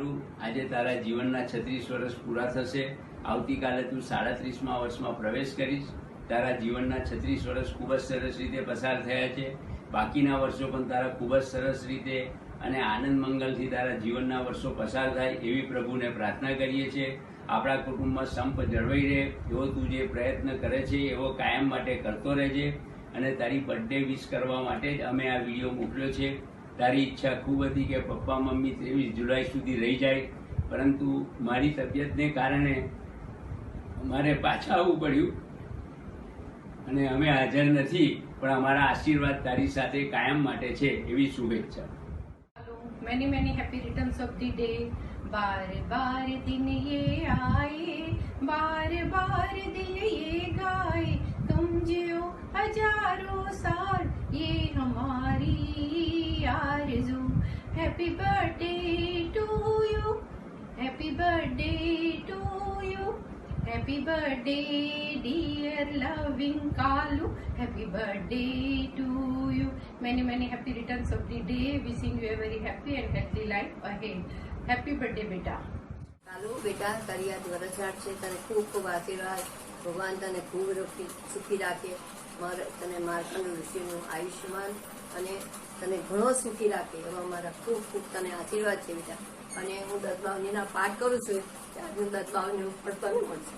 સાલું, આજે તારા જીવનના 36 વર્ષ પૂરા થશે. આવતીકાલે તું 37મા વર્ષમાં પ્રવેશ કરીશ. તારા જીવનના 36 વર્ષ ખૂબ જ સરસ રીતે પસાર થયા છે. બાકીના વર્ષો પણ તારા ખૂબ જ સરસ રીતે અને આનંદ મંગલથી તારા જીવનના વર્ષો પસાર થાય એવી પ્રભુને પ્રાર્થના કરીએ છીએ. આપણા કુટુંબમાં સંપ જળવાઈ રહે એવો તું જે પ્રયત્ન કરે છે એવો કાયમ માટે કરતો રહેજે. અને તારી બર્થડે વિશ કરવા માટે જ અમે આ વિડીયો મોકલ્યો છે. તારી ઈચ્છા ખૂબ હતી કે પપ્પા મમ્મી 23 જુલાઈ સુધી રહી જાય, પરંતુ મારી તબિયતને કારણે અમારે પાછા આવવું પડ્યું અને અમે હાજર નથી, પણ અમારા આશીર્વાદ તારી સાથે કાયમ માટે છે એવી શુભેચ્છા. Many many happy returns of the day. बार बार दिन ये आए, बार बार दिल ये गाए, तुम जियो हजारों साल ये हमारी आरज़ू. Happy birthday to you, happy birthday to you, happy birthday dear loving Kalu, happy birthday to you. Many many happy returns of the day. Wishing you a very happy and healthy life ahead. Happy birthday બેટા. કાલુ બેટા, તારી આજ વરસગાંઠ છે, તને ખૂબ ખૂબ આશીર્વાદ. ભગવાન તને ખૂબ સુખી રાખે. તને માર્કંડ ઋષિનું આયુષ્યમાન અને તને ઘણો સુખી રાખે એવા મારા ખૂબ ખૂબ તને આશીર્વાદ છે બેટા. અને હું દત્તબાવનીના પાઠ કરું છું ત્યારે હું દત્તબાવની ઉપર તને મળશે.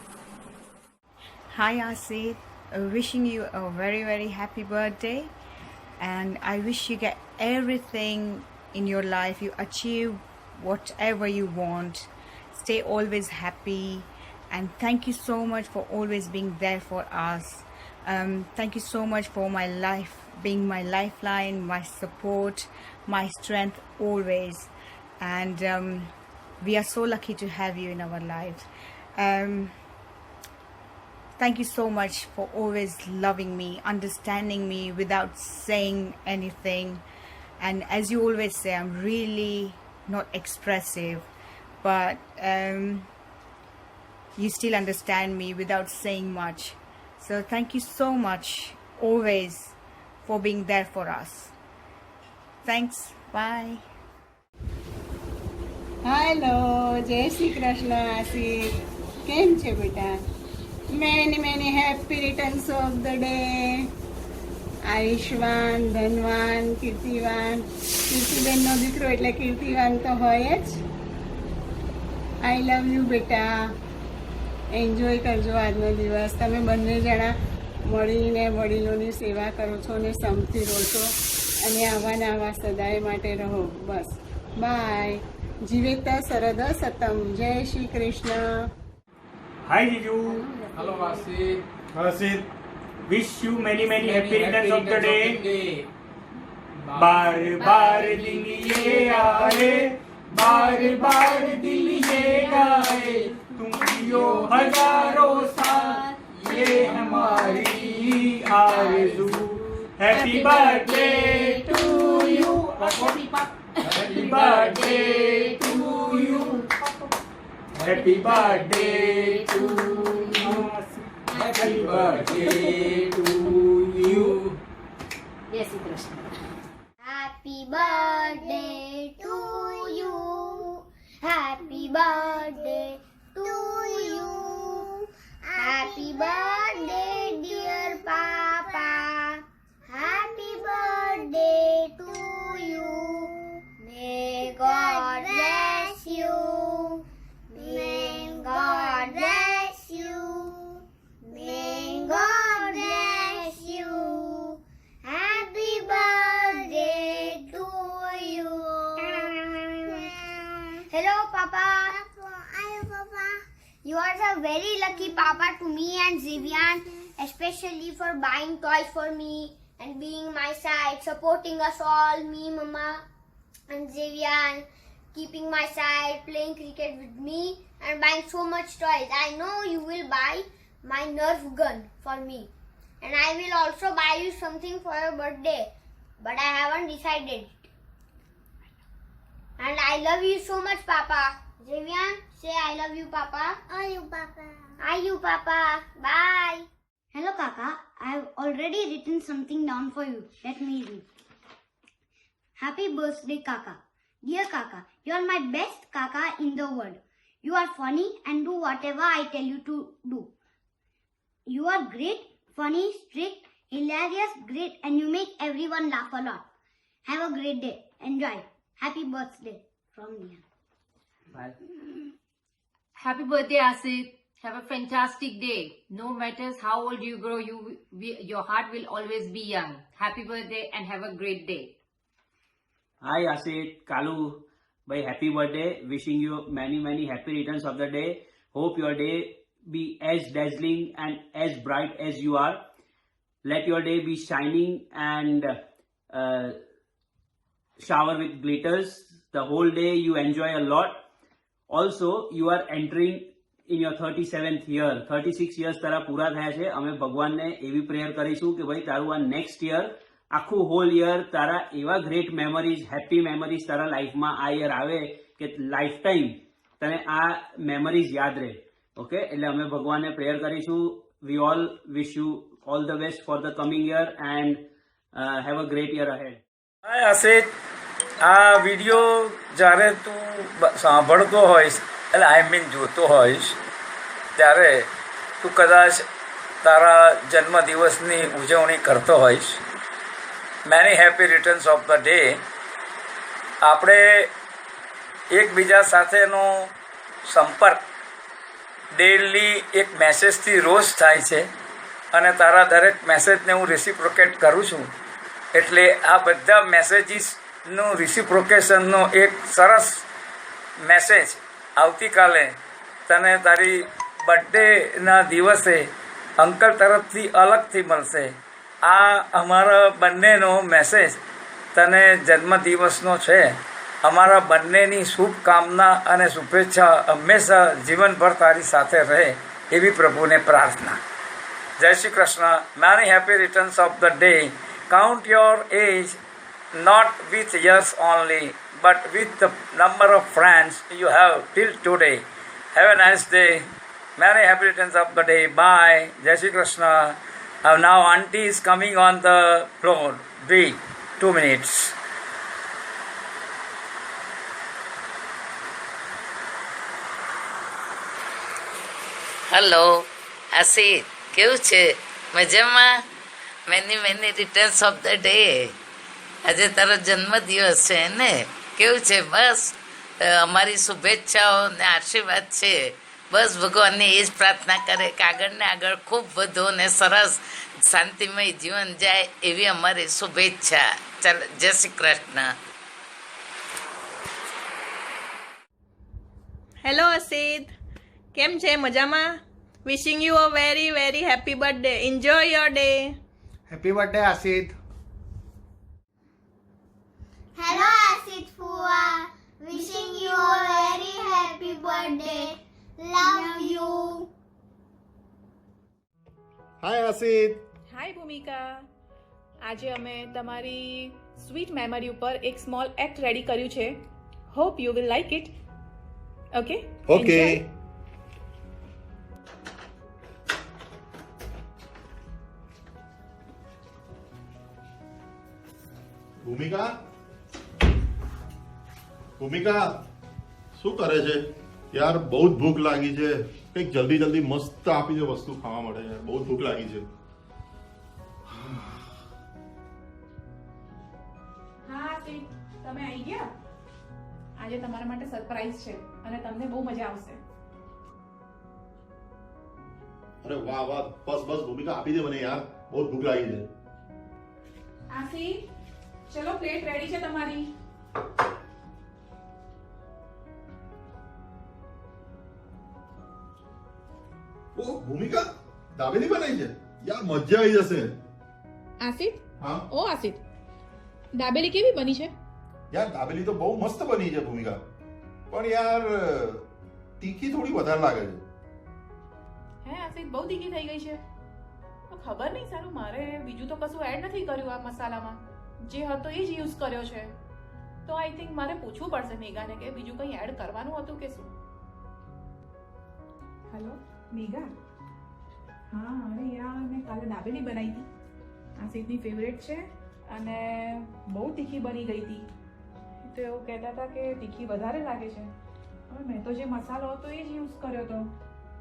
Hi Asid, wishing you a very very happy birthday, and I wish you get everything in your life, you achieve whatever you want, stay always happy, and thank you so much for always being there for us. Thank you so much for my life, being my lifeline, my support, my strength always, and we are so lucky to have you in our lives. Thank you so much for always loving me, understanding me without saying anything. And as you always say, I'm really not expressive, but you still understand me without saying much. So thank you so much always for being there for us. Thanks. Bye. Hello, Jai Shri Krishna Ashish, કેમ છે બેટા? Many many happy returns of the day. આયુષ્વાન, ધનવાન, કીર્તિવાન. કીર્તિબેનનો દીકરો એટલે કીર્તિવાન તો હોય જ. આઈ લવ યુ બેટા. એન્જોય કરજો આજનો દિવસ. તમે બંને જણા મળીને વડીલોની સેવા કરો છો અને સંપથી રહો છો, અને આવા ને આવા સદાય માટે રહો. બસ, બાય. જીવેત શરદ સતમ. જય Shri Krishna. Hi Jiju. Hello Asid. Asid. Wish you many happy returns of the day. बार बार दिन ये आए, बार बार दिल ये गाए, तुम जियो हजारों साल ये हमारी आरज़ू. Happy birthday to you. Happy birthday to you. Happy birthday to you. Happy birthday to you. જય Shri Krishna. Happy birthday to you. Happy birthday to you. Happy birthday dear Papa. Happy birthday to you. May God bless you. May God bless you. May God bless you. Happy birthday to you. Hello, Papa. Hello, Papa. You are a very lucky Papa to me and Zivian, especially for buying toys for me and being my side, supporting us all, me, Mama, and Zivian, keeping my side, playing cricket with me, and buying so much toys. I know you will buy my Nerf gun for me, and I will also buy you something for your birthday, but I haven't decided. And I love you so much, Papa. Zivian, say I love you, Papa. I you, Papa. I you, Papa. Bye. Hello, Kaka. I've already written something down for you. Let me read. Happy birthday, Kaka. Dear Kaka, you are my best Kaka in the world. You are funny and do whatever I tell you to do. You are great, funny, strict, hilarious, great, and you make everyone laugh a lot. Have a great day. Enjoy. Happy birthday from Nia. Bye. Happy birthday, Asit. Have a fantastic day. No matter how old you grow, your heart will always be young. Happy birthday and have a great day. Hi Asit, Kalu, by happy birthday. Wishing you many happy returns of the day. Hope your day be as dazzling and as bright as you are. Let your day be shining and shower with glitters. The whole day you enjoy a lot. Also, you are entering in your 37th year. 36 years તારા પૂરા થયા છે. અમે ભગવાનને એવી prayer કરીશું કે ભાઈ તારું આ નેક્સ્ટ યર આખું હોલ યર તારા એવા ગ્રેટ મેમરીઝ, હેપી મેમરીઝ તારા લાઈફમાં આ યર આવે કે લાઈફ ટાઈમ તને આ મેમરીઝ યાદ રહે. ઓકે, એટલે અમે ભગવાનને પ્રેયર કરીશું. We all wish you all the best for the coming year and have a great year ahead. Hi Asit, આ વિડીયો જ્યારે તું સાંભળતો હોઈશ, એટલે આઈ મીન જોતો હોઈશ, ત્યારે તું કદાચ તારા જન્મદિવસની ઉજવણી કરતો હોઈશ. Many happy returns of the day. આપણે એકબીજા સાથેનો સંપર્ક ડેલી એક મેસેજથી રોજ થાય છે અને તારા દરેક મેસેજને હું રિસિપ્રોકેટ કરું છું. એટલે આ બધા મેસેજીસનું રિસિપ્રોકેશનનો એક સરસ મેસેજ આવતીકાલે તને તારી બર્થડેના દિવસે અંકલ તરફથી અલગથી મળશે. આ અમારા બંનેનો મેસેજ તને જન્મદિવસનો છે. અમારા બંનેની શુભકામના અને શુભેચ્છા હંમેશા જીવનભર તારી સાથે રહે એવી પ્રભુને પ્રાર્થના. Jai Shri Krishna. Many happy returns of the day. Count your age not with years only, but with the number of friends you have till today. Have a nice day. Many happy returns of the day. Bye. Jai Shri Krishna. Now auntie is coming on the floor. Wait 2 minutes. Hello Asit, કેવું છે? મજામાં? Many returns of the day. આજે તારો જન્મદિવસ છે ને? કેવું છે? બસ અમારી શુભેચ્છાઓ ને આશીર્વાદ છે. બસ ભગવાનને એ જ પ્રાર્થના કરે કે આગળ ને આગળ ખૂબ વધુ ને સરસ શાંતિમય જીવન જાય એવી અમારી શુભેચ્છા. ચાલ, જય શ્રી કૃષ્ણ. હેલો અસિત, કેમ છે? મજામાં? Wishing you a very happy birthday. Enjoy your day. Happy birthday Asit. Hello Asit Fua. Wishing you a very happy birthday. Love you. હાય આસિત. હાય ભૂમિકા. આજે અમે તમારી સ્વીટ મેમરી ઉપર એક સ્મોલ એક્ટ રેડી કર્યું છે. Hope you will like it. Okay okay. ભૂમિકા, ભૂમિકા શું કરે છે યાર? બહુ જ ભૂખ લાગી છે. કંઈક જલ્દી મસ્ત આપી દે, વસ્તુ ખાવા મળે યાર. બહુ જ ભૂખ લાગી છે. હા આસિત, તમે આવી ગયા. આજે તમારા માટે સરપ્રાઈઝ છે અને તમને બહુ મજા આવશે. અરે વાહ વાહ, બસ ભૂમિકા આપી દે મને યાર. બહુ જ ભૂખ લાગી છે. આસિત, ચલો પ્લેટ રેડી છે તમારી. ઓ ભૂમિકા, દાબેલી બનાવી છે યાર. મજા આવી જશે. આસિત, હા ઓ આસિત, દાબેલી કેવી બની છે? યાર દાબેલી તો બહુ મસ્ત બની છે ભૂમિકા, પણ યાર તીખી થોડી વધારે લાગે છે. હે આસિત, બહુ તીખી થઈ ગઈ છે? તો ખબર નહીં, સારું મારે બીજું તો કશું એડ નથી કર્યું આ મસાલામાં. જે હતો એ જ યુઝ કર્યો છે. તો આઈ થિંક મારે પૂછવું પડશે મેઘાને કે બીજું કંઈ એડ કરવાનું હતું કે શું. હેલો મેઘા. હા, અરે યાર, મેં કાલે દાબેલી બનાવી હતી. આસિતની ફેવરેટ છે અને બહુ તીખી બની ગઈ હતી. તો એવું કહેતા હતા કે તીખી વધારે લાગે છે. હવે મેં તો જે મસાલો હતો એ જ યુઝ કર્યો હતો.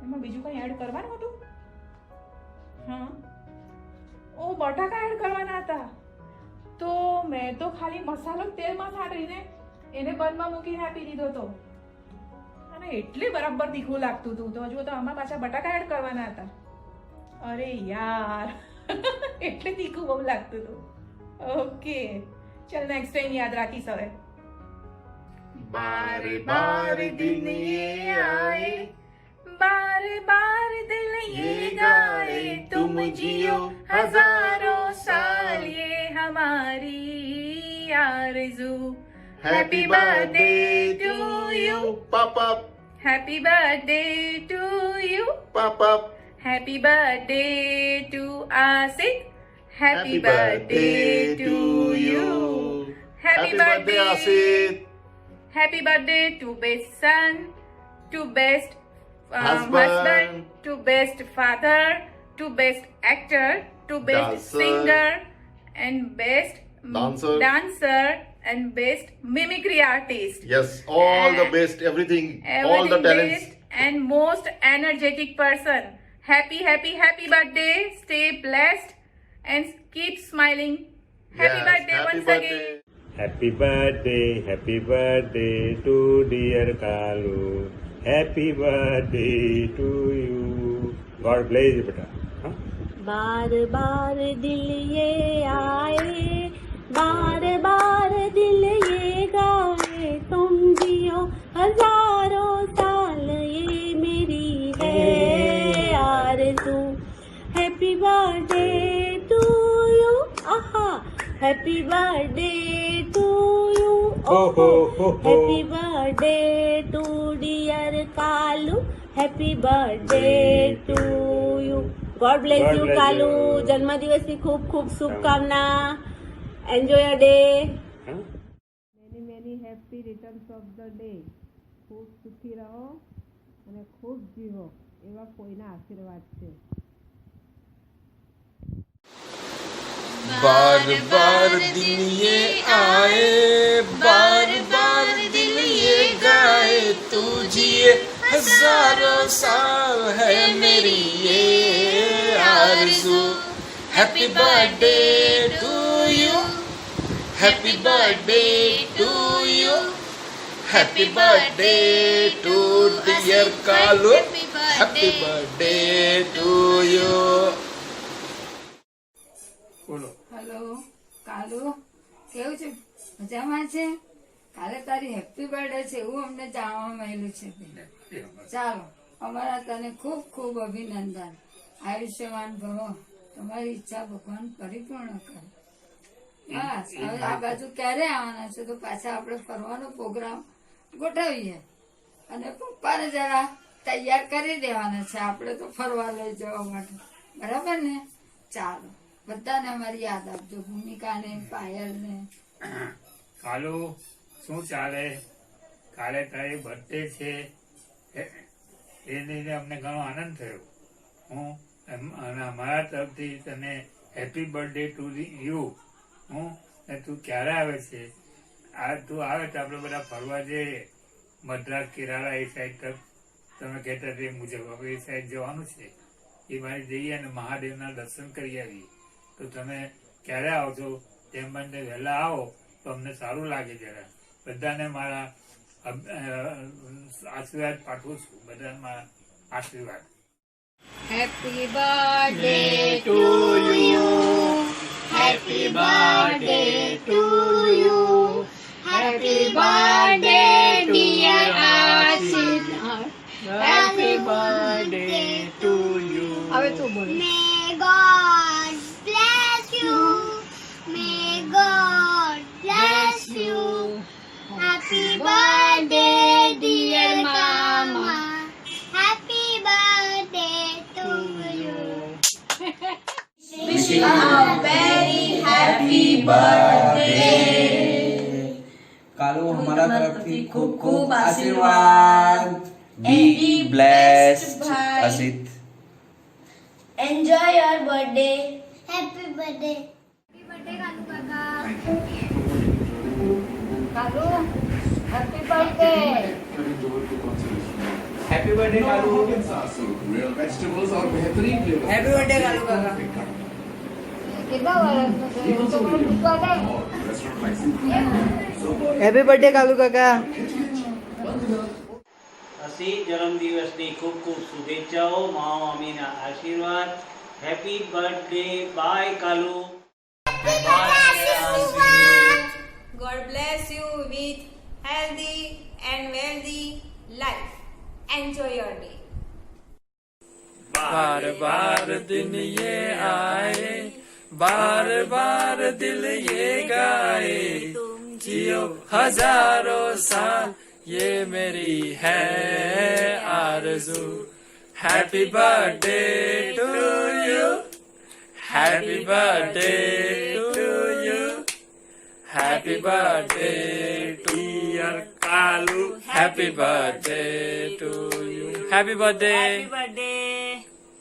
એમાં બીજું કંઈ એડ કરવાનું હતું? હા, ઓ બટાકા એડ કરવાના હતા. તો મેં તો ખાલી મસાલો તેલમાં સાંતળીને એને બનમાં મૂકીને આપી દીધો હતો અને એટલે બરાબર તીખું લાગતું હતું. તો હજુ તો આમાં પાછા બટાકા એડ કરવાના હતા. અરે યાર એટલે તીખું બહુ લાગતું હતું. ઓકે, ચલ નેક્સ્ટ ટાઈમ યાદ રાખીશ હવે. बार बार दिन ये आए, बार बार दिल ये गाए, तुम जियो हजारों साल ये हमारी आरज़ू. Happy birthday to you, Papa, happy birthday to you, Papa, happy birthday to Asit, happy birthday to you, happy birthday Asit. Happy birthday to best son, to best Husband, to best father, to best actor, to best Dancer. singer, and best Dancer. and best mimicry artist. Yes, all the best, everything, all the talents. best and most energetic person. Happy, happy, happy birthday. Stay blessed and keep smiling. Happy Yes, birthday happy once birthday. again. Happy birthday to dear Kalu. Happy birthday to you. God bless you, beta. Huh? बार बार दिल ये आए, बार बार दिल ये गाए, तुम जियो हजारों साल ये मेरी है आरज़ू. Happy birthday to you. आहा, हैप्पी बर्थडे टू यू. ओहो हो. Happy birthday to dear Kalu. Happy birthday to you. God bless God you bless Kalu. you. જન્મદિવસની ખૂબ ખૂબ શુભકામના. Enjoy your day. Huh? Many many happy returns of the day. ખૂબ સુખી રહો અને ખૂબ જીવો એવા કોઈના આશીર્વાદ છે. बार बार दिन ये आए, बार बार दिल ये गाए, तू जिए हजारों साल है मेरी ये आरज़ू. Happy birthday to you, happy birthday to you, happy birthday to dear Kalu. Happy birthday to you. બોલો. હેલો કાલુ, કેવું છે? મજામાં છે? કાલે તારી હેપી બર્થડે છે એવું અમને જાણવા મળ્યું છે. ચાલો, અમારા તને ખૂબ ખૂબ અભિનંદન. આયુષ્યમાન ભવ. તમારી ઈચ્છા ભગવાન પરિપૂર્ણ કરે. બસ હવે આ બાજુ ક્યારે આવવાના છે? તો પાછા આપણે ફરવાનો પ્રોગ્રામ ગોઠવીએ અને પપ્પાને જરા તૈયાર કરી દેવાના છે આપણે તો ફરવા લઈ જવા માટે. બરાબર ને? ચાલો, બધાને અમારી યાદ આપજો, ભૂમિકાને, પાયલને. કાલુ, શું ચાલે? કાલે તારી બર્થડે છે એ લઈને અમને ઘણો આનંદ થયો. હું અને અમારા તરફથી તને હેપી બર્થડે ટુ યુ. હું ને તું ક્યારે આવે છે? આ તું આવે તો આપણે બધા ફરવા જઈએ. મદ્રાસ, કેરાલા એ સાઈડ તરફ તમે કહેતા તે મુજબ હવે એ સાઈડ જવાનું છે. એ મારી જઈએ અને મહાદેવના દર્શન કરી આવીએ. તો તમે ક્યારે આવશો? તેમ બંને વહેલા આવો તો અમને સારું લાગે. જરા બધાને મારા આશીર્વાદ પાઠવું છું. બધાને મારા આશીર્વાદ. Happy birthday to you. Happy birthday to you. Happy birthday dear Asit. Happy birthday to you. હવે તું બોલ. May God bless you. May God bless you. Happy birthday dear mama. Happy birthday to you. Wish you a very happy birthday. Kalu हमारा तरफ से खूब खूब आशीर्वाद. Be blessed, Asit. Enjoy your birthday. Happy birthday. Happy birthday, Kalu Kaka. Kalu happy birthday. Happy birthday Kalu. Happy birthday Kalu Kaka. કેટલા વર્ષનો છે? તો મને પૂછવા દે. हैप्पी बर्थडे कालू काका. અસી જન્મદિવસની ખૂબ ખૂબ શુભેચ્છાઓ, મા મમ્મીના આશીર્વાદ. Happy birthday. Bye Kalu. God bless you with healthy and wealthy life. Enjoy your day. बार बार दिन ये आए, बार बार दिल ये गाए, जियो हजारों साल ये मेरी है आरज़ू. Happy birthday to you, happy birthday to you, happy birthday dear Kalu, happy birthday to you. Happy birthday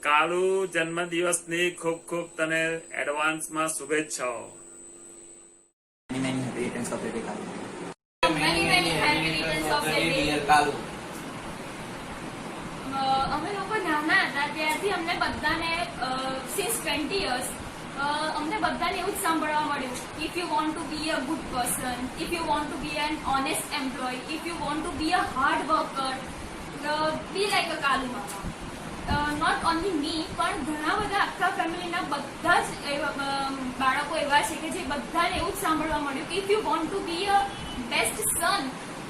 Kalu. જન્મદિવસની ખૂબ ખૂબ તને એડવાન્સમાં શુભેચ્છાઓ. Many happy returns of the day. અમે લોકો નાના હતા ત્યારથી અમને બધાને સિન્સ 20 years અમને બધાને એવું જ સાંભળવા મળ્યું, if you want to be a good person, if you want to be an honest employ, if you want to be a hard worker, be like a Kalu Mama. Not only મી, પણ ઘણા બધા આખા ફેમિલીના બધા જ બાળકો એવા છે કે જે બધાને એવું જ સાંભળવા મળ્યું કે if you want to be a best son,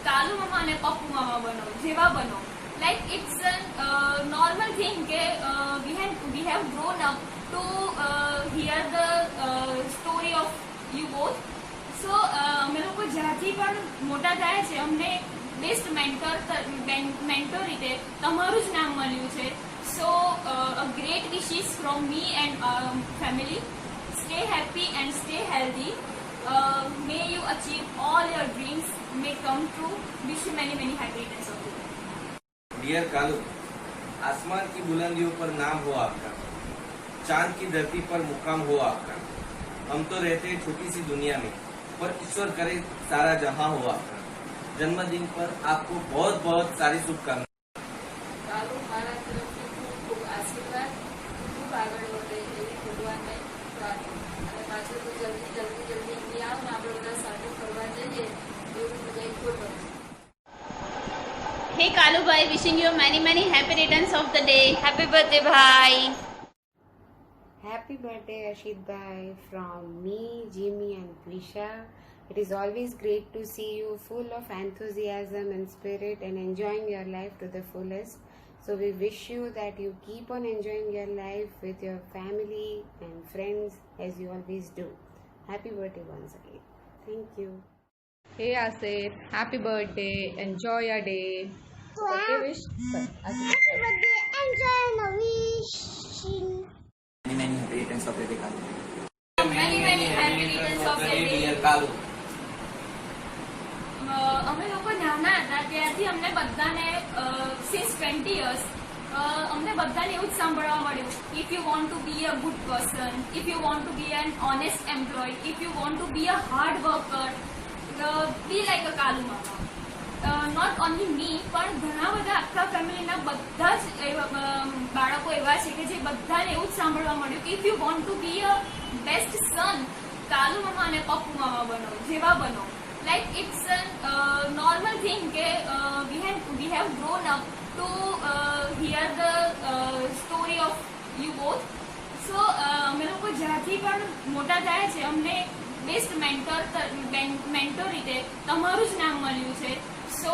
Kalu Mama અને પપ્પુ મામા બનો, જેવા બનો. Like it's a normal thing કે we have grown up to hear the story of you both. So અમે લોકો જ્યાંથી પણ મોટા થયા છે અમને બેસ્ટ મેન્ટર રીતે તમારું જ નામ મળ્યું છે. So a great wishes from me and family. Stay happy and stay healthy. May you achieve all your dreams, may come true. Wish you many happy returns of the day. Dear Kalu, आसमान की बुलंदियों पर नाम हो आपका, चांद की धरती पर मुकाम हो आपका. हम तो रहते हैं छोटी सी दुनिया में, पर ईश्वर करे सारा जहां हो आपका. जन्मदिन पर आपको बहुत बहुत सारी शुभकामनाएं. કાલુ મારા તરફથી ખૂબ ખૂબ આશીર્વાદ, ખૂબ આગળ વધે એવી ભગવાનને પ્રાર્થના. અને પાછળ તો જલ્દી અહીંયા આવ ને આપણે બધા સાથે ફરવા જઈએ એવું બધા photo. Hey Kalu bhai, wishing you many happy returns of the day. Happy birthday bhai. Happy birthday Ashit bhai from me, Jimmy and Prisha. It is always great to see you full of enthusiasm and spirit and enjoying your life to the fullest. So we wish you that you keep on enjoying your life with your family and friends as you always do. Happy birthday once again. Thank you. Hey Asif, happy birthday, enjoy your day. Birthday wish? Happy birthday, enjoy the wishing. Many happy returns of the day, Kalu. Many happy returns of the day. Dear Kalu. અમે લોકો નાના હતા ત્યારથી અમને બધાને since 20 years અમને બધાને એવું જ સાંભળવા મળ્યું, if you want to be a good person, if you want to be an honest employ, if you want to be a hard worker, be like a Kalu Mama. Not only મી, પણ ઘણા બધા આખા ફેમિલીના બધા જ બાળકો એવા છે કે જે બધાને એવું જ સાંભળવા મળ્યું કે if you want to be a best son, Kalu Mama અને પપ્પુ મામા બનો, જેવા બનો. Like it's a normal thing કે we have grown up to hear the story of you both. So અમે લોકો જ્યાંથી પણ મોટા થયા છે અમને બેસ્ટ મેન્ટર રીતે તમારું જ નામ મળ્યું છે. So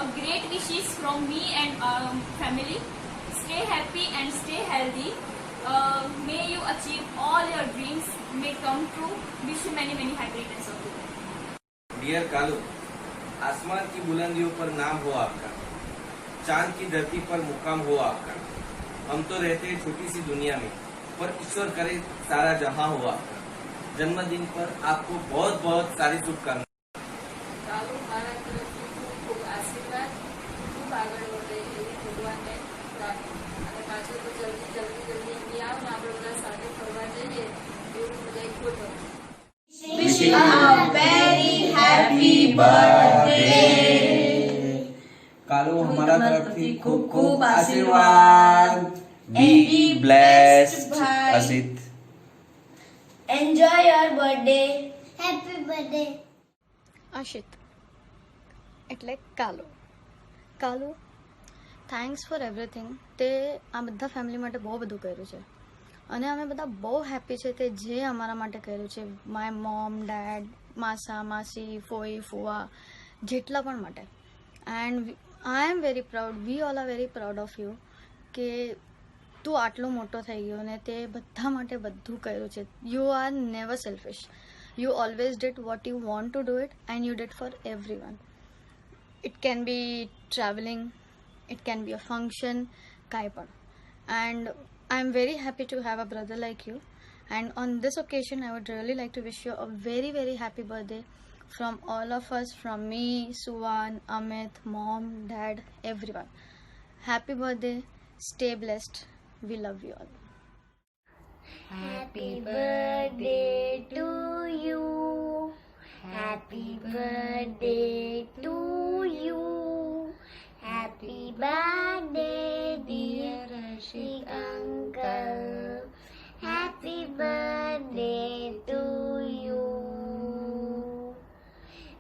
a great wishes from me and family. Stay happy and stay healthy. May you achieve all your dreams, may come true. Wish you many happy returns of the day. Dear Kalu, आसमान की बुलंदियों पर नाम हो आपका, चांद की धरती पर मुकाम हो आपका. हम तो रहते हैं छोटी सी दुनिया में, पर ईश्वर करे सारा जहां हो आपका. जन्मदिन पर आपको बहुत बहुत सारी शुभकामनाएं. કાલુ મારા તરફથી ખૂબ ખૂબ આશીર્વાદ, ખૂબ આગળ વધે એવી ભગવાનને પ્રાર્થના. અને પાછળ તો જલ્દી અહીંયા આવ ને આપણે બધા સાથે ફરવા જઈએ એવું બધા photo. Wishing you a very happy birthday Kalu हमारा तरफ थी खूब खूब आशीर्वाद be blessed Asit Enjoy your birthday. Happy birthday. Ashit એટલે કાલુ થેન્ક્સ ફોર એવરીથિંગ. તે આ બધા ફેમિલી માટે બહુ બધું કર્યું છે અને અમે બધા બહુ હેપી છે તે જે અમારા માટે કર્યું છે. માય મોમ, ડેડ, માસા, માસી, ફોઈ, ફુવા, જેટલા પણ માટે. And I am very proud, we all are very proud of you કે તું આટલો મોટો થઈ ગયો ને તે બધા માટે બધું કર્યું છે. You are never selfish. You always did what you want to do it and you did for everyone. It can be traveling, it can be a function, kai pan. And I'm very happy to have a brother like you. And on this occasion, I would really like to wish you a very, very happy birthday from all of us, from me, Suvan, Amit, mom, dad, everyone. Happy birthday. Stay blessed. We love you all. Happy birthday to you. Happy birthday to you. Happy birthday dear Rashid uncle. Happy birthday to you.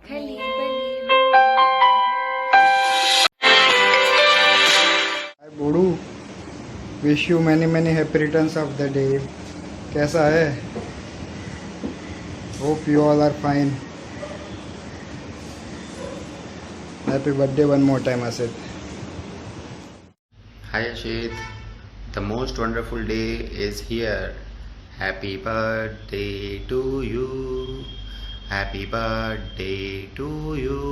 Khali bali. Hi Bodu. Wish you many many happy returns of the day. कैसा है? Hope you all are fine. Happy birthday one more time, Asit. Hi Ashit, the most wonderful day is here. Happy birthday to you. Happy birthday to you.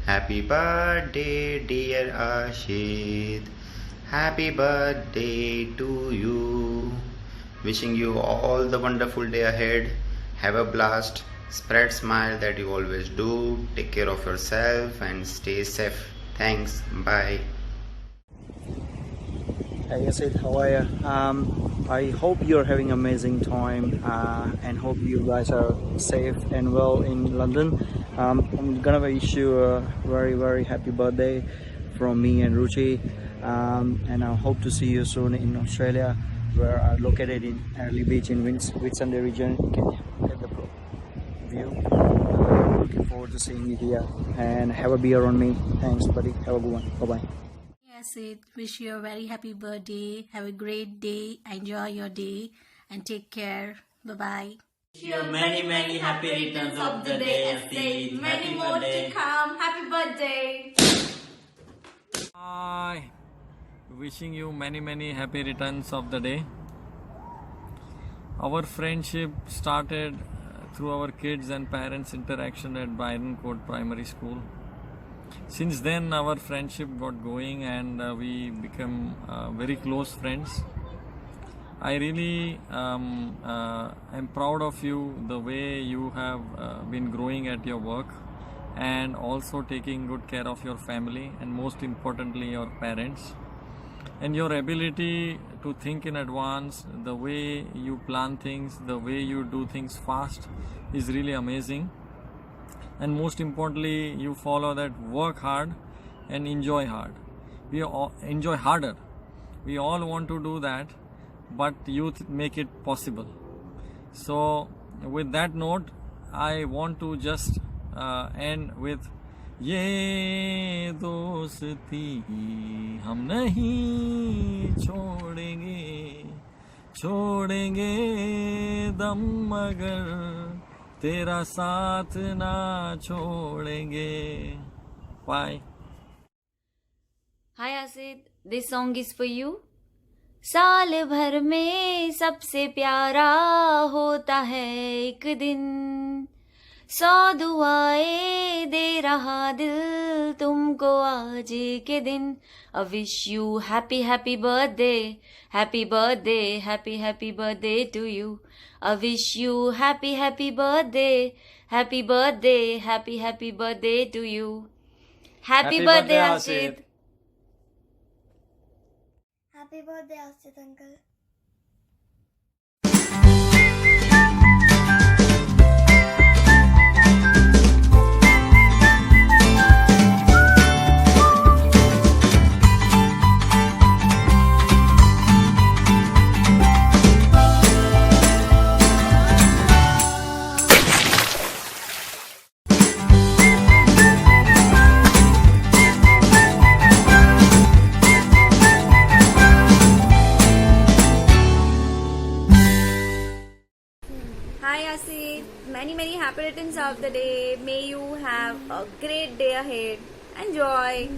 Happy birthday dear Ashit. Happy birthday to you. Wishing you all the wonderful day ahead. Have a blast. Spread smile that you always do. Take care of yourself and stay safe. Thanks. Bye. Hey Asit, how are you? I hope you're having amazing time and hope you guys are safe and well in London. I'm gonna wish you a very very happy birthday from me and Ruchi. And I hope to see you soon in Australia, where are located in Early Beach in Whitsunday region. You can get the view. Looking forward to seeing you here and have a beer on me. Thanks buddy, have a good one. Bye bye. Yes, it wish you a very happy birthday. Have a great day. Enjoy your day and take care. Bye bye. Wish you many many happy returns of the day, Asit. Many more to come. Happy birthday. Hi, wishing you many many happy returns of the day. Our friendship started through our kids and parents interaction at Byron Court Primary School. Since then our friendship got going and we became very close friends. I really am proud of you, the way you have been growing at your work and also taking good care of your family and most importantly your parents. And your ability to think in advance, the way you plan things, the way you do things fast is really amazing. And most importantly, you follow that work hard and enjoy hard. We all enjoy harder. We all want to do that, but youth make it possible. So with that note, I want to just end with ये दोस्ती हम नहीं छोड़ेंगे दम मगर तेरा साथ ना छोड़ेंगे. Bye. Hi Asit, this song is for you. साल भर में सबसे प्यारा होता है एक दिन, 100 दुआएं दे रहा दिल तुमको आज के दिन. I wish you happy happy birthday, happy birthday, happy birthday to you. I wish you happy happy birthday, happy birthday, happy birthday to you. Happy birthday Asit. Happy birthday Asit uncle. Asif. Many happy returns of the day. May you have a great day ahead. Enjoy.